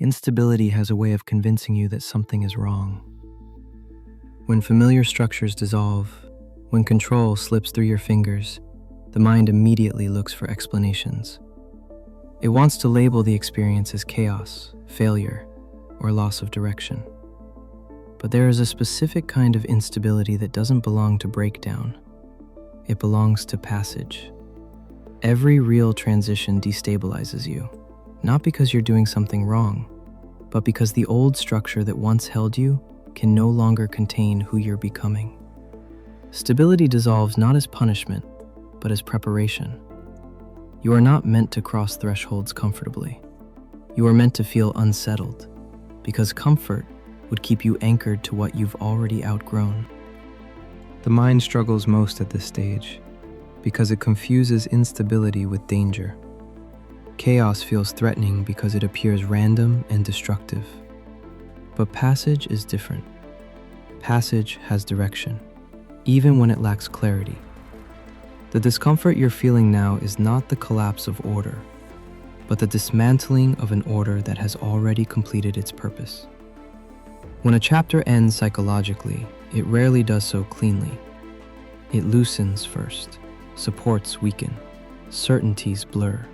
Instability has a way of convincing you that something is wrong. When familiar structures dissolve, when control slips through your fingers, the mind immediately looks for explanations. It wants to label the experience as chaos, failure, or loss of direction. But there is a specific kind of instability that doesn't belong to breakdown. It belongs to passage. Every real transition destabilizes you, not because you're doing something wrong, but because the old structure that once held you can no longer contain who you're becoming. Stability dissolves not as punishment, but as preparation. You are not meant to cross thresholds comfortably. You are meant to feel unsettled, because comfort would keep you anchored to what you've already outgrown. The mind struggles most at this stage, because it confuses instability with danger. Chaos feels threatening because it appears random and destructive. But passage is different. Passage has direction, even when it lacks clarity. The discomfort you're feeling now is not the collapse of order, but the dismantling of an order that has already completed its purpose. When a chapter ends psychologically, it rarely does so cleanly. It loosens first, supports weaken, certainties blur.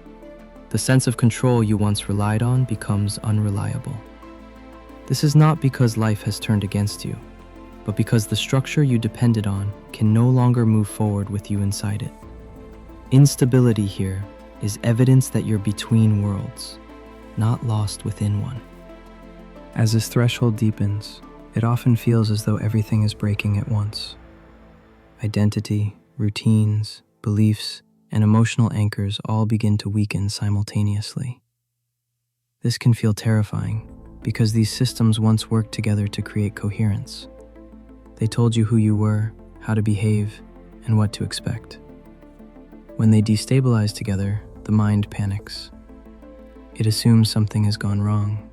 The sense of control you once relied on becomes unreliable. This is not because life has turned against you, but because the structure you depended on can no longer move forward with you inside it. Instability here is evidence that you're between worlds, not lost within one. As this threshold deepens, it often feels as though everything is breaking at once. Identity, routines, beliefs, and emotional anchors all begin to weaken simultaneously. This can feel terrifying because these systems once worked together to create coherence. They told you who you were, how to behave, and what to expect. When they destabilize together, the mind panics. It assumes something has gone wrong.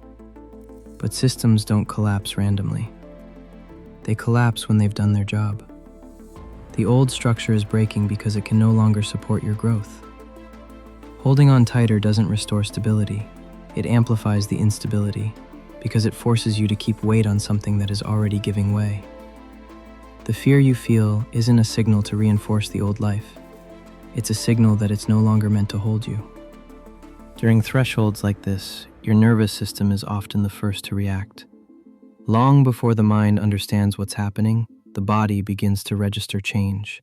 But systems don't collapse randomly. They collapse when they've done their job. The old structure is breaking because it can no longer support your growth. Holding on tighter doesn't restore stability. It amplifies the instability because it forces you to keep weight on something that is already giving way. The fear you feel isn't a signal to reinforce the old life. It's a signal that it's no longer meant to hold you. During thresholds like this, your nervous system is often the first to react. Long before the mind understands what's happening, the body begins to register change.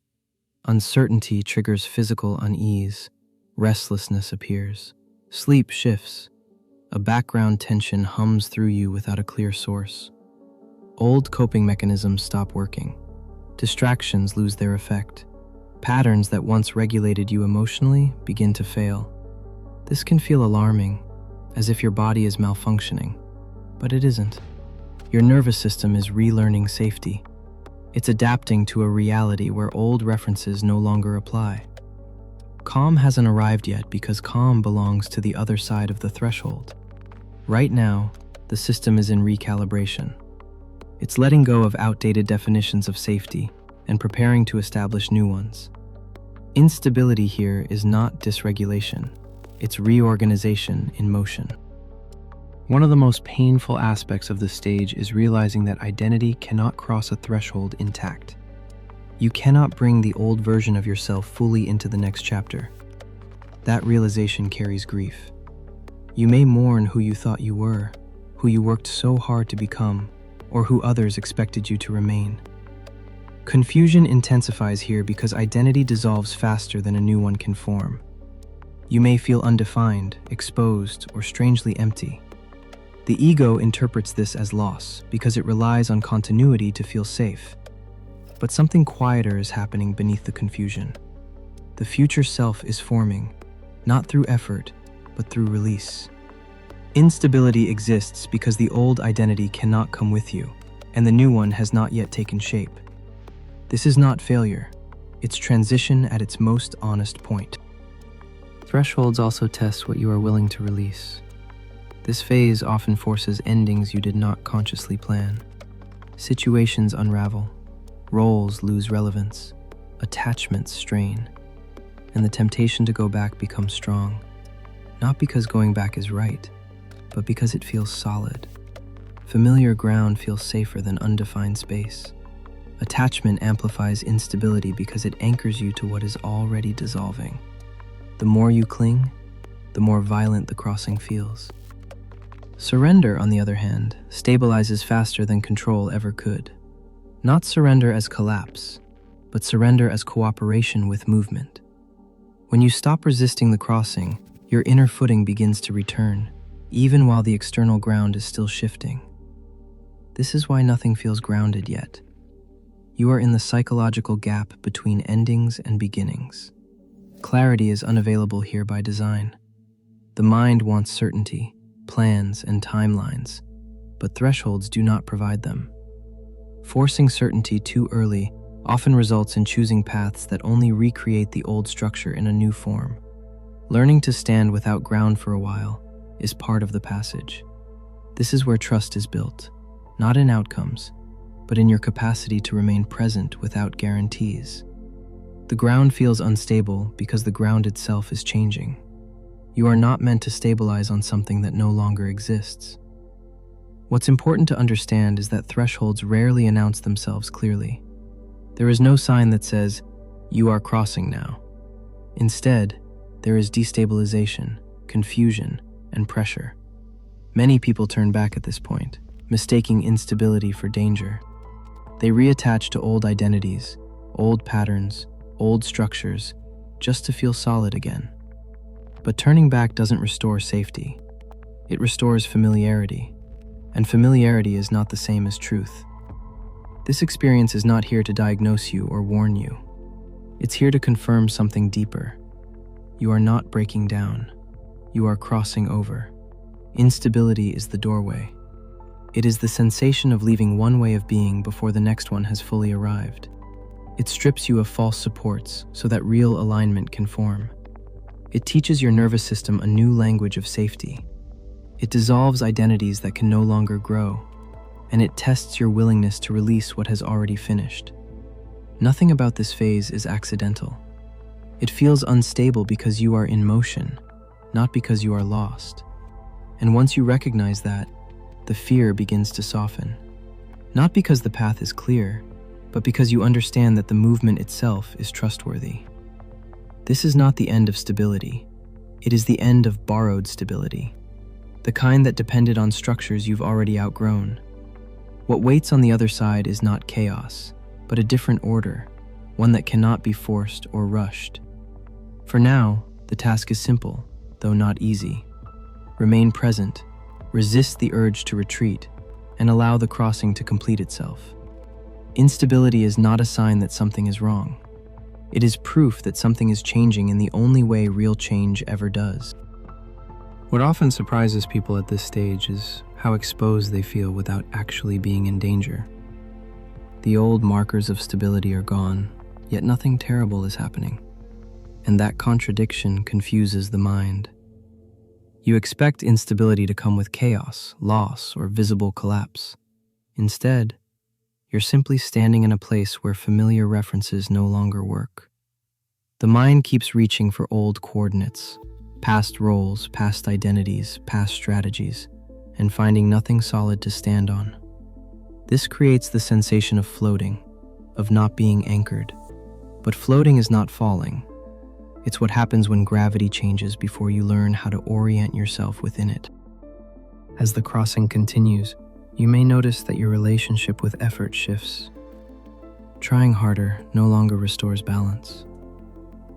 Uncertainty triggers physical unease. Restlessness appears. Sleep shifts. A background tension hums through you without a clear source. Old coping mechanisms stop working. Distractions lose their effect. Patterns that once regulated you emotionally begin to fail. This can feel alarming, as if your body is malfunctioning, but it isn't. Your nervous system is relearning safety. It's adapting to a reality where old references no longer apply. Calm hasn't arrived yet because calm belongs to the other side of the threshold. Right now, the system is in recalibration. It's letting go of outdated definitions of safety and preparing to establish new ones. Instability here is not dysregulation. It's reorganization in motion. One of the most painful aspects of this stage is realizing that identity cannot cross a threshold intact. You cannot bring the old version of yourself fully into the next chapter. That realization carries grief. You may mourn who you thought you were, who you worked so hard to become, or who others expected you to remain. Confusion intensifies here because identity dissolves faster than a new one can form. You may feel undefined, exposed, or strangely empty. The ego interprets this as loss because it relies on continuity to feel safe. But something quieter is happening beneath the confusion. The future self is forming, not through effort, but through release. Instability exists because the old identity cannot come with you, and the new one has not yet taken shape. This is not failure. It's transition at its most honest point. Thresholds also test what you are willing to release. This phase often forces endings you did not consciously plan. Situations unravel, roles lose relevance, attachments strain, and the temptation to go back becomes strong, not because going back is right, but because it feels solid. Familiar ground feels safer than undefined space. Attachment amplifies instability because it anchors you to what is already dissolving. The more you cling, the more violent the crossing feels. Surrender, on the other hand, stabilizes faster than control ever could. Not surrender as collapse, but surrender as cooperation with movement. When you stop resisting the crossing, your inner footing begins to return, even while the external ground is still shifting. This is why nothing feels grounded yet. You are in the psychological gap between endings and beginnings. Clarity is unavailable here by design. The mind wants certainty, plans, and timelines, but thresholds do not provide them. Forcing certainty too early often results in choosing paths that only recreate the old structure in a new form. Learning to stand without ground for a while is part of the passage. This is where trust is built, not in outcomes, but in your capacity to remain present without guarantees. The ground feels unstable because the ground itself is changing. You are not meant to stabilize on something that no longer exists. What's important to understand is that thresholds rarely announce themselves clearly. There is no sign that says, "You are crossing now." Instead, there is destabilization, confusion, and pressure. Many people turn back at this point, mistaking instability for danger. They reattach to old identities, old patterns, old structures, just to feel solid again. But turning back doesn't restore safety. It restores familiarity, and familiarity is not the same as truth. This experience is not here to diagnose you or warn you. It's here to confirm something deeper. You are not breaking down. You are crossing over. Instability is the doorway. It is the sensation of leaving one way of being before the next one has fully arrived. It strips you of false supports so that real alignment can form. It teaches your nervous system a new language of safety. It dissolves identities that can no longer grow, and it tests your willingness to release what has already finished. Nothing about this phase is accidental. It feels unstable because you are in motion, not because you are lost. And once you recognize that, the fear begins to soften. Not because the path is clear, but because you understand that the movement itself is trustworthy. This is not the end of stability. It is the end of borrowed stability, the kind that depended on structures you've already outgrown. What waits on the other side is not chaos, but a different order, one that cannot be forced or rushed. For now, the task is simple, though not easy. Remain present, resist the urge to retreat, and allow the crossing to complete itself. Instability is not a sign that something is wrong. It is proof that something is changing in the only way real change ever does. What often surprises people at this stage is how exposed they feel without actually being in danger. The old markers of stability are gone, yet nothing terrible is happening. And that contradiction confuses the mind. You expect instability to come with chaos, loss, or visible collapse. Instead, you're simply standing in a place where familiar references no longer work. The mind keeps reaching for old coordinates, past roles, past identities, past strategies, and finding nothing solid to stand on. This creates the sensation of floating, of not being anchored. But floating is not falling. It's what happens when gravity changes before you learn how to orient yourself within it. As the crossing continues, you may notice that your relationship with effort shifts. Trying harder no longer restores balance.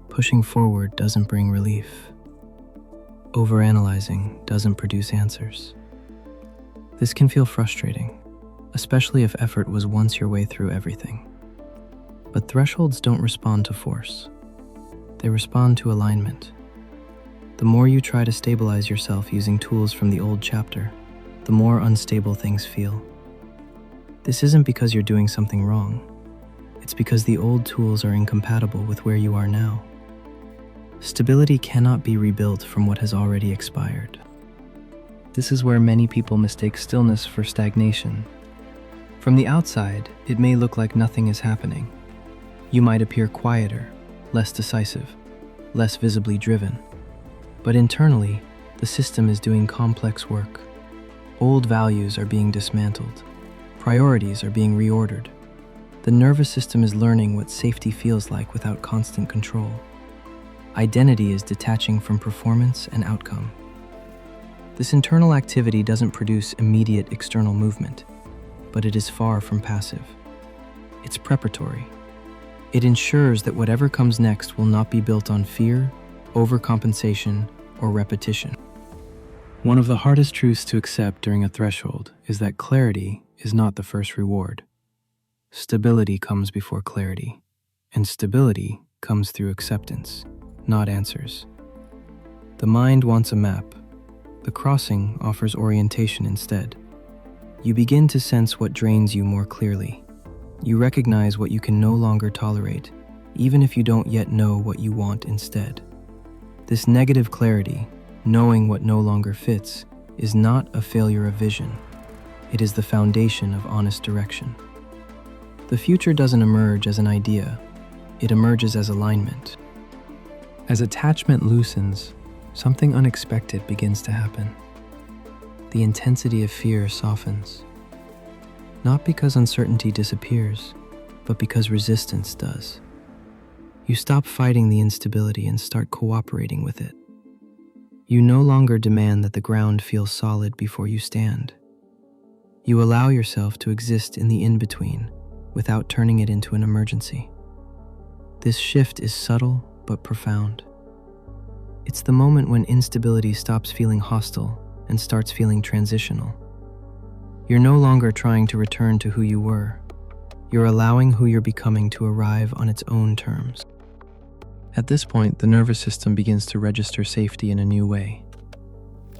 Pushing forward doesn't bring relief. Overanalyzing doesn't produce answers. This can feel frustrating, especially if effort was once your way through everything. But thresholds don't respond to force. They respond to alignment. The more you try to stabilize yourself using tools from the old chapter, the more unstable things feel. This isn't because you're doing something wrong. It's because the old tools are incompatible with where you are now. Stability cannot be rebuilt from what has already expired. This is where many people mistake stillness for stagnation. From the outside, it may look like nothing is happening. You might appear quieter, less decisive, less visibly driven. But internally, The system is doing complex work. Old values are being dismantled. Priorities are being reordered. The nervous system is learning what safety feels like without constant control. Identity is detaching from performance and outcome. This internal activity doesn't produce immediate external movement, but it is far from passive. It's preparatory. It ensures that whatever comes next will not be built on fear, overcompensation, or repetition. One of the hardest truths to accept during a threshold is that clarity is not the first reward. Stability comes before clarity, and stability comes through acceptance, not answers. The mind wants a map. The crossing offers orientation instead. You begin to sense what drains you more clearly. You recognize what you can no longer tolerate, even if you don't yet know what you want instead. This negative clarity, knowing what no longer fits, is not a failure of vision. It is the foundation of honest direction. The future doesn't emerge as an idea. It emerges as alignment. As attachment loosens, something unexpected begins to happen. The intensity of fear softens. Not because uncertainty disappears, but because resistance does. You stop fighting the instability and start cooperating with it. You no longer demand that the ground feel solid before you stand. You allow yourself to exist in the in-between without turning it into an emergency. This shift is subtle but profound. It's the moment when instability stops feeling hostile and starts feeling transitional. You're no longer trying to return to who you were. You're allowing who you're becoming to arrive on its own terms. At this point, the nervous system begins to register safety in a new way.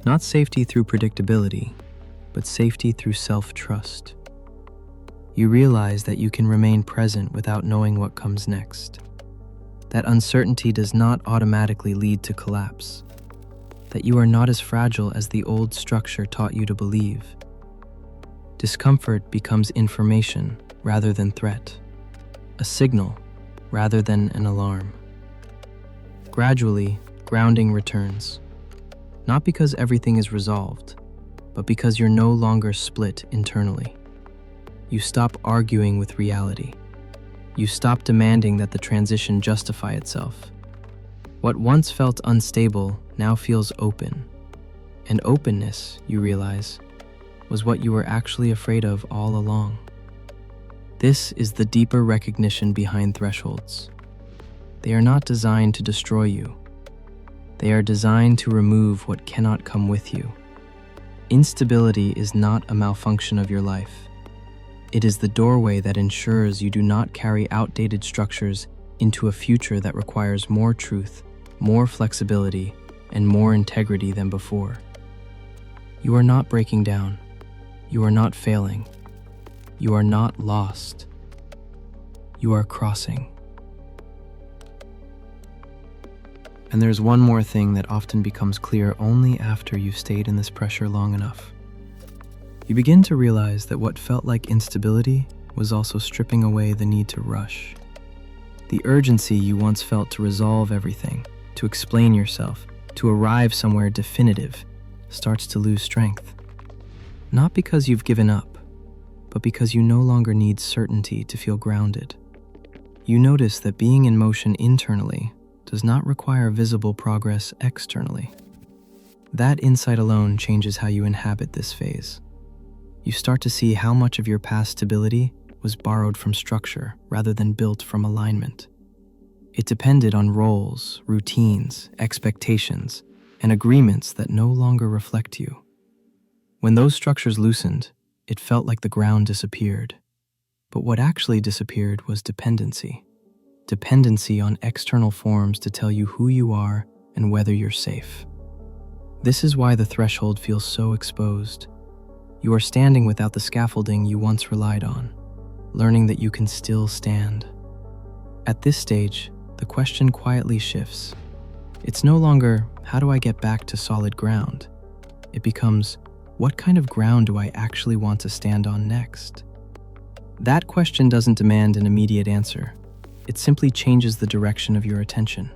Not safety through predictability, but safety through self-trust. You realize that you can remain present without knowing what comes next. That uncertainty does not automatically lead to collapse. That you are not as fragile as the old structure taught you to believe. Discomfort becomes information rather than threat, a signal rather than an alarm. Gradually, grounding returns, not because everything is resolved, but because you're no longer split internally. You stop arguing with reality. You stop demanding that the transition justify itself. What once felt unstable now feels open. And openness, you realize, was what you were actually afraid of all along. This is the deeper recognition behind thresholds. They are not designed to destroy you. They are designed to remove what cannot come with you. Instability is not a malfunction of your life. It is the doorway that ensures you do not carry outdated structures into a future that requires more truth, more flexibility, and more integrity than before. You are not breaking down. You are not failing. You are not lost. You are crossing. And there's one more thing that often becomes clear only after you've stayed in this pressure long enough. You begin to realize that what felt like instability was also stripping away the need to rush. The urgency you once felt to resolve everything, to explain yourself, to arrive somewhere definitive, starts to lose strength. Not because you've given up, but because you no longer need certainty to feel grounded. You notice that being in motion internally does not require visible progress externally. That insight alone changes how you inhabit this phase. You start to see how much of your past stability was borrowed from structure rather than built from alignment. It depended on roles, routines, expectations, and agreements that no longer reflect you. When those structures loosened, it felt like the ground disappeared. But what actually disappeared was dependency. Dependency on external forms to tell you who you are and whether you're safe. This is why the threshold feels so exposed. You are standing without the scaffolding you once relied on, learning that you can still stand. At this stage, the question quietly shifts. It's no longer, how do I get back to solid ground? It becomes, what kind of ground do I actually want to stand on next? That question doesn't demand an immediate answer. It simply changes the direction of your attention.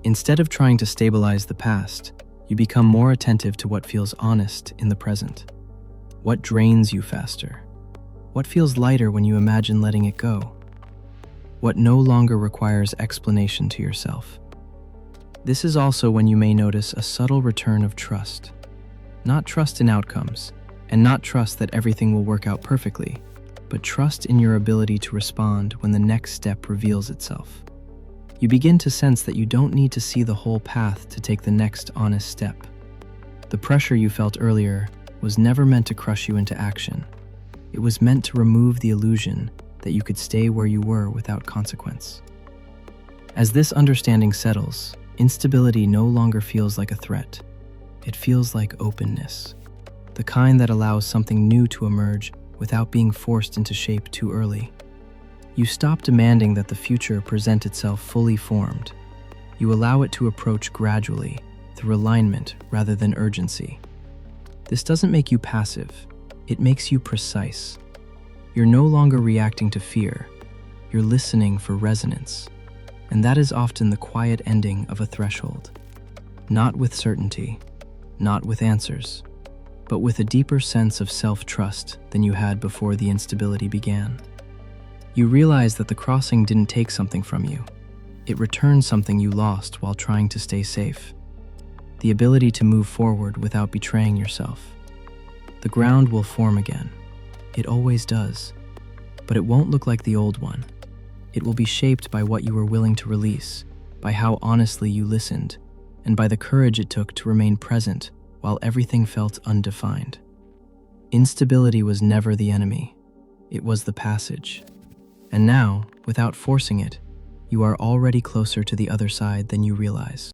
Instead of trying to stabilize the past, You become more attentive to what feels honest in the present. What drains you faster? What feels lighter when you imagine letting it go? What no longer requires explanation to yourself? This is also when you may notice a subtle return of trust. Not trust in outcomes, and not trust that everything will work out perfectly, but trust in your ability to respond when the next step reveals itself. You begin to sense that you don't need to see the whole path to take the next honest step. The pressure you felt earlier was never meant to crush you into action. It was meant to remove the illusion that you could stay where you were without consequence. As this understanding settles, instability no longer feels like a threat. It feels like openness, the kind that allows something new to emerge without being forced into shape too early. You stop demanding that the future present itself fully formed. You allow it to approach gradually, through alignment rather than urgency. This doesn't make you passive, it makes you precise. You're no longer reacting to fear, you're listening for resonance. And that is often the quiet ending of a threshold. Not with certainty, not with answers, but with a deeper sense of self-trust than you had before the instability began. You realize that the crossing didn't take something from you. It returned something you lost while trying to stay safe. The ability to move forward without betraying yourself. The ground will form again. It always does. But it won't look like the old one. It will be shaped by what you were willing to release, by how honestly you listened, and by the courage it took to remain present while everything felt undefined. Instability was never the enemy. It was the passage. And now, without forcing it, you are already closer to the other side than you realize.